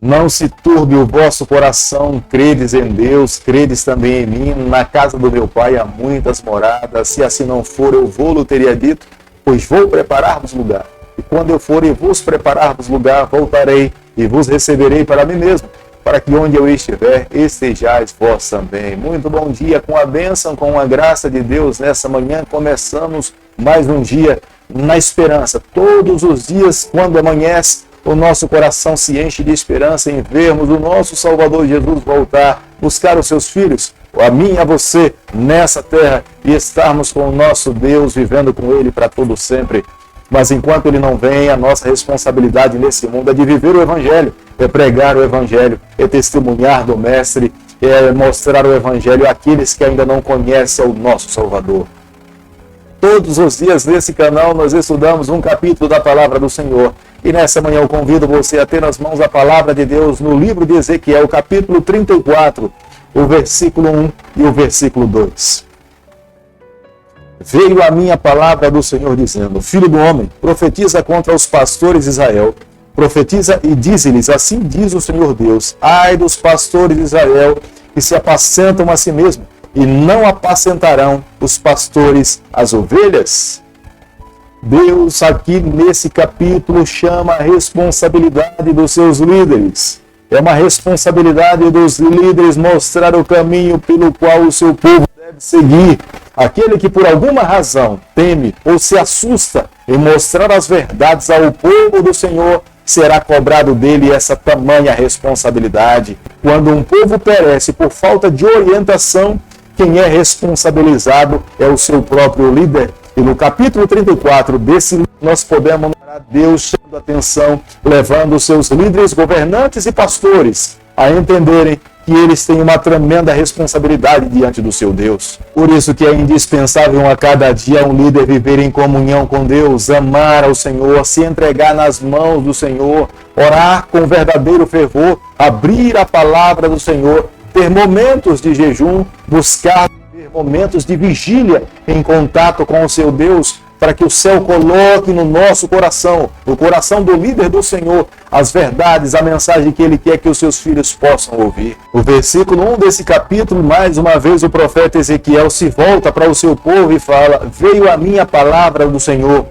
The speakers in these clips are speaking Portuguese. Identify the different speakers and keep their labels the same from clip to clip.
Speaker 1: Não se turbe o vosso coração, credes em Deus, credes também em mim. Na casa do meu Pai há muitas moradas, se assim não for, eu vou-lo teria dito, pois vou preparar-vos lugar. E quando eu for e vos preparar-vos lugar, voltarei e vos receberei para mim mesmo, para que onde eu estiver, estejais vós também. Muito bom dia, com a bênção, com a graça de Deus. Nessa manhã começamos mais um dia na esperança. Todos os dias, quando amanhece, o nosso coração se enche de esperança em vermos o nosso Salvador Jesus voltar, buscar os seus filhos, a mim e a você, nessa terra, e estarmos com o nosso Deus, vivendo com Ele para todo sempre. Mas enquanto Ele não vem, a nossa responsabilidade nesse mundo é de viver o Evangelho, é pregar o Evangelho, é testemunhar do Mestre, é mostrar o Evangelho àqueles que ainda não conhecem o nosso Salvador. Todos os dias nesse canal nós estudamos um capítulo da Palavra do Senhor. E nessa manhã eu convido você a ter nas mãos a Palavra de Deus no livro de Ezequiel, capítulo 34, o versículo 1 e o versículo 2. Veio a minha palavra do Senhor dizendo: Filho do homem, profetiza contra os pastores de Israel. Profetiza e dize-lhes: assim diz o Senhor Deus, ai dos pastores de Israel que se apacentam a si mesmos e não apacentarão os pastores as ovelhas. Deus aqui nesse capítulo chama a responsabilidade dos seus líderes. É uma responsabilidade dos líderes mostrar o caminho pelo qual o seu povo deve seguir. Aquele que por alguma razão teme ou se assusta em mostrar as verdades ao povo do Senhor, será cobrado dele essa tamanha responsabilidade. Quando um povo perece por falta de orientação, quem é responsabilizado é o seu próprio líder. E no capítulo 34 desse livro nós podemos ver Deus chamando a atenção, levando os seus líderes, governantes e pastores a entenderem que eles têm uma tremenda responsabilidade diante do seu Deus. Por isso que é indispensável a cada dia um líder viver em comunhão com Deus, amar ao Senhor, se entregar nas mãos do Senhor, orar com verdadeiro fervor, abrir a palavra do Senhor, ter momentos de jejum, buscar momentos de vigília em contato com o seu Deus, para que o céu coloque no nosso coração, no coração do líder do Senhor, as verdades, a mensagem que ele quer que os seus filhos possam ouvir. O versículo 1 desse capítulo, mais uma vez o profeta Ezequiel se volta para o seu povo e fala: veio a minha palavra do Senhor.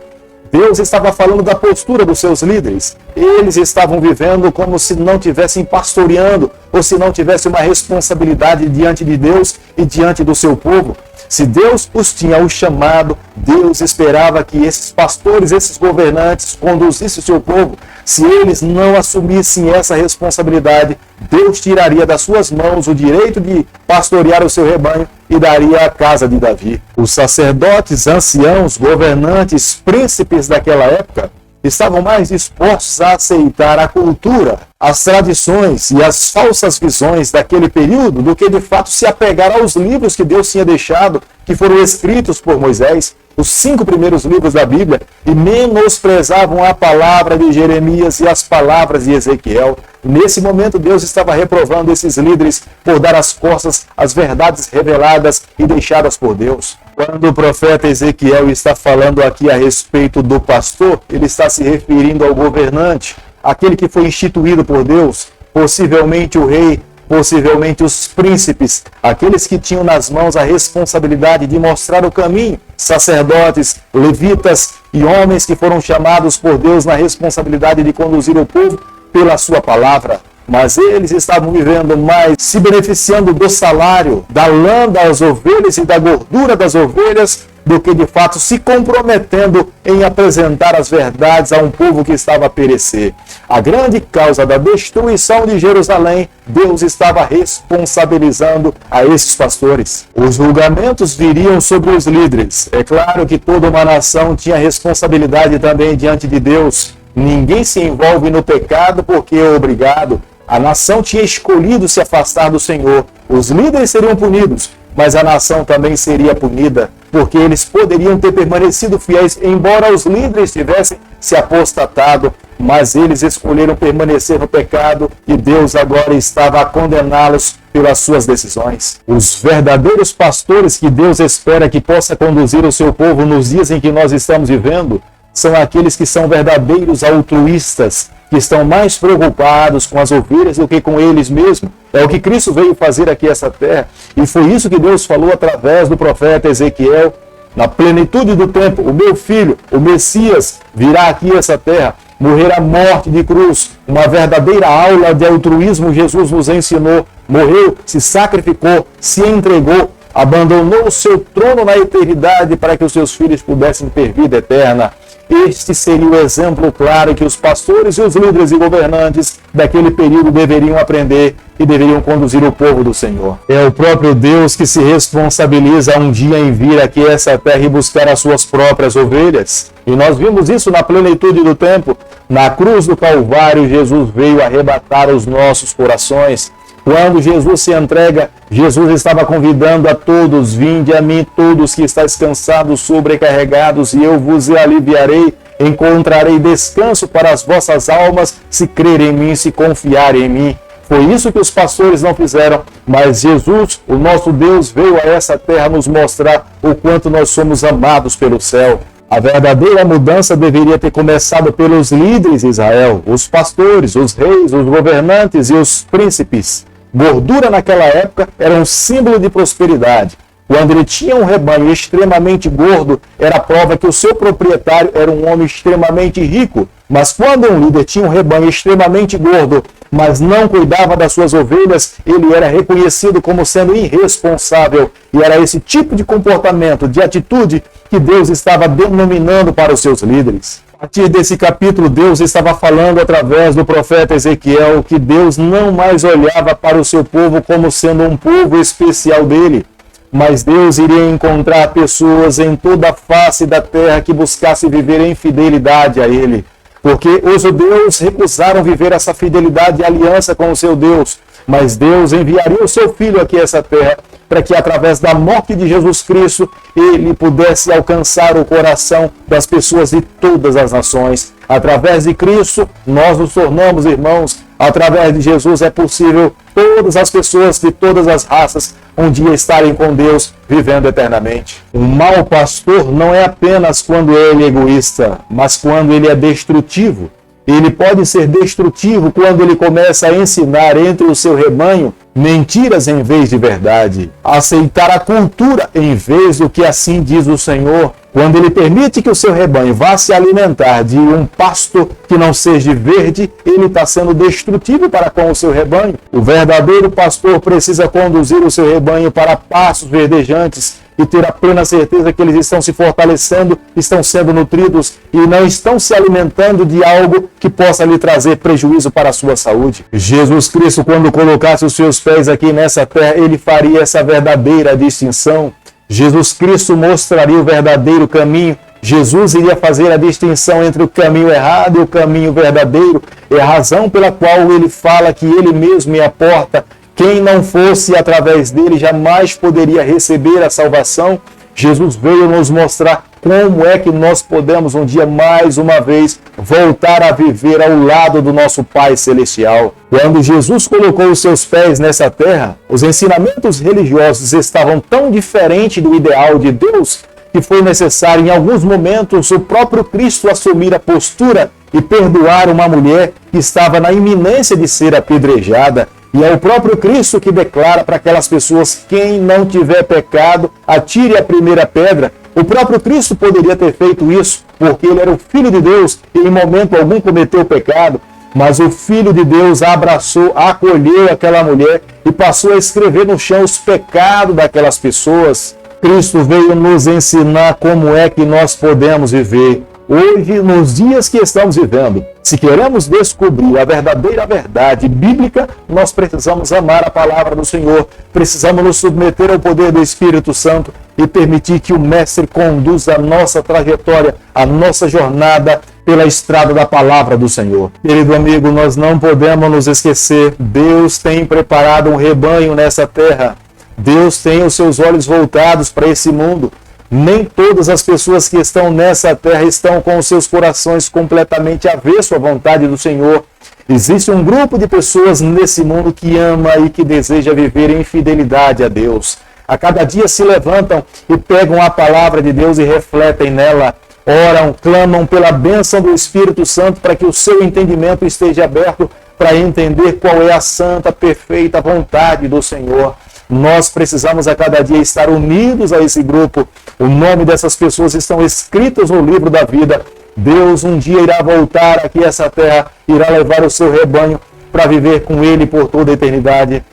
Speaker 1: Deus estava falando da postura dos seus líderes. Eles estavam vivendo como se não tivessem pastoreando, ou se não tivessem uma responsabilidade diante de Deus e diante do seu povo. Se Deus os tinha chamado, Deus esperava que esses pastores, esses governantes conduzissem o seu povo. Se eles não assumissem essa responsabilidade, Deus tiraria das suas mãos o direito de pastorear o seu rebanho e daria a casa de Davi. Os sacerdotes, anciãos, governantes, príncipes daquela época estavam mais dispostos a aceitar a cultura, as tradições e as falsas visões daquele período do que de fato se apegar aos livros que Deus tinha deixado, que foram escritos por Moisés, os 5 primeiros livros da Bíblia, e menosprezavam a palavra de Jeremias e as palavras de Ezequiel. Nesse momento, Deus estava reprovando esses líderes por dar as costas às verdades reveladas e deixadas por Deus. Quando o profeta Ezequiel está falando aqui a respeito do pastor, ele está se referindo ao governante, aquele que foi instituído por Deus, possivelmente o rei, possivelmente os príncipes, aqueles que tinham nas mãos a responsabilidade de mostrar o caminho, sacerdotes, levitas e homens que foram chamados por Deus na responsabilidade de conduzir o povo pela sua palavra. Mas eles estavam vivendo mais, se beneficiando do salário, da lã das ovelhas e da gordura das ovelhas, do que de fato se comprometendo em apresentar as verdades a um povo que estava a perecer. A grande causa da destruição de Jerusalém, Deus estava responsabilizando a esses pastores. Os julgamentos viriam sobre os líderes. É claro que toda uma nação tinha responsabilidade também diante de Deus. Ninguém se envolve no pecado porque é obrigado. A nação tinha escolhido se afastar do Senhor. Os líderes seriam punidos, mas a nação também seria punida, porque eles poderiam ter permanecido fiéis, embora os líderes tivessem se apostatado, mas eles escolheram permanecer no pecado e Deus agora estava a condená-los pelas suas decisões. Os verdadeiros pastores que Deus espera que possa conduzir o seu povo nos dias em que nós estamos vivendo são aqueles que são verdadeiros altruístas, que estão mais preocupados com as ovelhas do que com eles mesmos. É o que Cristo veio fazer aqui nessa terra. E foi isso que Deus falou através do profeta Ezequiel. Na plenitude do tempo, o meu filho, o Messias, virá aqui a essa terra, morrerá morte de cruz. Uma verdadeira aula de altruísmo Jesus nos ensinou. Morreu, se sacrificou, se entregou, abandonou o seu trono na eternidade para que os seus filhos pudessem ter vida eterna. Este seria o exemplo claro que os pastores e os líderes e governantes daquele período deveriam aprender e deveriam conduzir o povo do Senhor. É o próprio Deus que se responsabiliza um dia em vir aqui a essa terra e buscar as suas próprias ovelhas. E nós vimos isso na plenitude do tempo. Na cruz do Calvário, Jesus veio arrebatar os nossos corações. Quando Jesus se entrega, Jesus estava convidando a todos: vinde a mim todos que estáis cansados, sobrecarregados, e eu vos aliviarei. Encontrarei descanso para as vossas almas, se crerem em mim, se confiarem em mim. Foi isso que os pastores não fizeram, mas Jesus, o nosso Deus, veio a essa terra nos mostrar o quanto nós somos amados pelo céu. A verdadeira mudança deveria ter começado pelos líderes de Israel, os pastores, os reis, os governantes e os príncipes. Gordura naquela época era um símbolo de prosperidade. Quando ele tinha um rebanho extremamente gordo, era a prova que o seu proprietário era um homem extremamente rico. Mas quando um líder tinha um rebanho extremamente gordo, mas não cuidava das suas ovelhas, ele era reconhecido como sendo irresponsável. E era esse tipo de comportamento, de atitude, que Deus estava denominando para os seus líderes. A partir desse capítulo, Deus estava falando através do profeta Ezequiel que Deus não mais olhava para o seu povo como sendo um povo especial dele, mas Deus iria encontrar pessoas em toda a face da terra que buscassem viver em fidelidade a ele. Porque os judeus recusaram viver essa fidelidade e aliança com o seu Deus, mas Deus enviaria o seu Filho aqui a essa terra, para que através da morte de Jesus Cristo, ele pudesse alcançar o coração das pessoas de todas as nações. Através de Cristo, nós nos tornamos irmãos. Através de Jesus é possível todas as pessoas de todas as raças um dia estarem com Deus, vivendo eternamente. Um mau pastor não é apenas quando ele é egoísta, mas quando ele é destrutivo. Ele pode ser destrutivo quando ele começa a ensinar entre o seu rebanho mentiras em vez de verdade, aceitar a cultura em vez do que assim diz o Senhor. Quando ele permite que o seu rebanho vá se alimentar de um pasto que não seja verde, ele está sendo destrutivo para com o seu rebanho. O verdadeiro pastor precisa conduzir o seu rebanho para pastos verdejantes e ter a plena certeza que eles estão se fortalecendo, estão sendo nutridos e não estão se alimentando de algo que possa lhe trazer prejuízo para a sua saúde. Jesus Cristo, quando colocasse os seus pés aqui nessa terra, ele faria essa verdadeira distinção. Jesus Cristo mostraria o verdadeiro caminho. Jesus iria fazer a distinção entre o caminho errado e o caminho verdadeiro. É a razão pela qual ele fala que ele mesmo é a porta. Quem não fosse através dele jamais poderia receber a salvação. Jesus veio nos mostrar como é que nós podemos um dia mais uma vez voltar a viver ao lado do nosso Pai Celestial. Quando Jesus colocou os seus pés nessa terra, os ensinamentos religiosos estavam tão diferentes do ideal de Deus que foi necessário em alguns momentos o próprio Cristo assumir a postura e perdoar uma mulher que estava na iminência de ser apedrejada. E é o próprio Cristo que declara para aquelas pessoas: quem não tiver pecado, atire a primeira pedra. O próprio Cristo poderia ter feito isso, porque ele era o Filho de Deus e em momento algum cometeu pecado. Mas o Filho de Deus abraçou, acolheu aquela mulher e passou a escrever no chão os pecados daquelas pessoas. Cristo veio nos ensinar como é que nós podemos viver hoje, nos dias que estamos vivendo. Se queremos descobrir a verdadeira verdade bíblica, nós precisamos amar a palavra do Senhor, precisamos nos submeter ao poder do Espírito Santo e permitir que o Mestre conduza a nossa trajetória, a nossa jornada pela estrada da palavra do Senhor. Querido amigo, nós não podemos nos esquecer, Deus tem preparado um rebanho nessa terra. Deus tem os seus olhos voltados para esse mundo. Nem todas as pessoas que estão nessa terra estão com os seus corações completamente avesso à vontade do Senhor. Existe um grupo de pessoas nesse mundo que ama e que deseja viver em fidelidade a Deus. A cada dia se levantam e pegam a palavra de Deus e refletem nela. oram, clamam pela bênção do Espírito Santo para que o seu entendimento esteja aberto para entender qual é a santa, perfeita vontade do Senhor. Nós precisamos a cada dia estar unidos a esse grupo. O nome dessas pessoas estão escritos no livro da vida. Deus um dia irá voltar aqui a essa terra, irá levar o seu rebanho para viver com ele por toda a eternidade.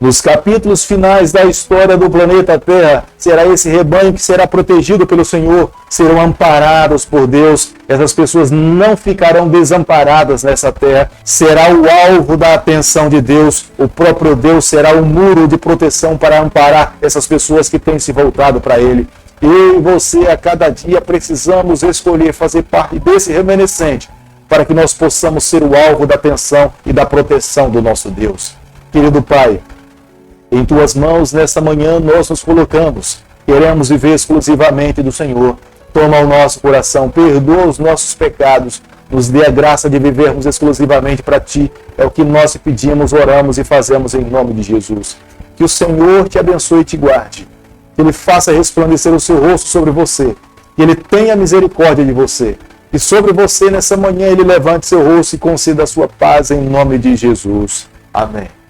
Speaker 1: Nos capítulos finais da história do planeta Terra, será esse rebanho que será protegido pelo Senhor, serão amparados por Deus. Essas pessoas não ficarão desamparadas nessa terra. Será o alvo da atenção de Deus. O próprio Deus será o muro de proteção para amparar essas pessoas que têm se voltado para Ele. Eu e você, a cada dia, precisamos escolher fazer parte desse remanescente para que nós possamos ser o alvo da atenção e da proteção do nosso Deus. Querido Pai, em Tuas mãos, nesta manhã, nós nos colocamos. Queremos viver exclusivamente do Senhor. Toma o nosso coração, perdoa os nossos pecados, nos dê a graça de vivermos exclusivamente para Ti. É o que nós te pedimos, oramos e fazemos em nome de Jesus. Que o Senhor te abençoe e te guarde. Que Ele faça resplandecer o seu rosto sobre você. Que Ele tenha misericórdia de você. E sobre você, nessa manhã, Ele levante seu rosto e conceda a sua paz em nome de Jesus. Amém.